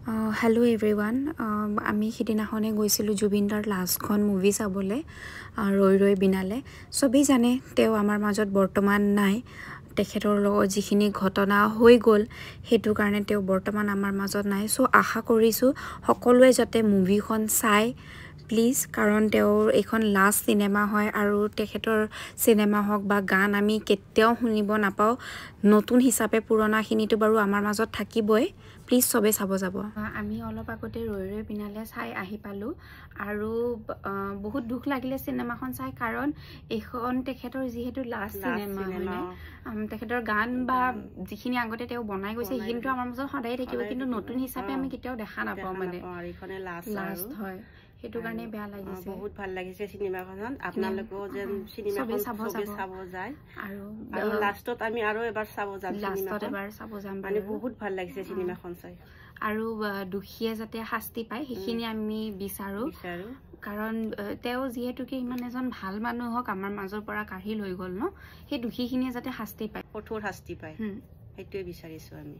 hello' everyone আমি সিদিনাখনে গৈছিলোঁ জুবিনদাৰ লাষ্টখন মুভি চাবলৈ ৰৈ ৰৈ বিনালে চবেই জানে তেওঁ আমাৰ মাজত বৰ্তমান নাই তেখেতৰ লগত যিখিনি ঘটনা হৈ গ'ল সেইটো কাৰণে তেওঁ বৰ্তমান আমাৰ মাজত নাই চ' আশা কৰিছোঁ সকলোৱে যাতে মুভিখন চায় প্লিজ কাৰণ তেওঁৰ এইখন লাষ্ট চিনেমা হয় আৰু তেখেতৰ চিনেমা হওক বা গান আমি কেতিয়াও শুনিব নাপাওঁ নতুন হিচাপে পুৰণাখিনিতো বাৰু আমাৰ মাজত থাকিবই প্লিজ সবে চাব যাব আমি অলপ আগতে ৰৈ ৰৈ বিনালে চাই আহি পালোঁ আৰু বহুত দুখ লাগিলে চিনেমাখন চাই কাৰণ এইখন তেখেতৰ যিহেতু লাষ্ট চিনেমা হয়নে তেখেতৰ গান বা যিখিনি আগতে তেওঁ বনাই গৈছে সেইখিনিতো আমাৰ মাজত সদায় থাকিব কিন্তু নতুন হিচাপে আমি কেতিয়াও দেখা নাপাওঁ মানে এইখনে লাষ্ট হয় সেইটো কাৰণে বেয়া লাগিছে বহুত ভাল লাগিছে সিনেমাখনত আপোনালোকো যেন সিনেমাখন সবে চাব যায় আৰু লাষ্টত আমি আৰু এবাৰ চাব যাম মানে বহুত ভাল লাগিছে সিনেমাখন চাই আৰু দুখীয়ে যাতে শাস্তি পায় সেইখিনি আমি বিচাৰো কাৰণ তেওঁ যিহেতুকে ইমান এজন ভাল মানুহ হওক আমাৰ মাজৰ পৰা কাঢ়ি লৈ গ'ল ন সেই দুখীখিনিয়ে যাতে শাস্তি পায় কঠোৰ শাস্তি পায় সেইটোৱে বিচাৰিছো আমি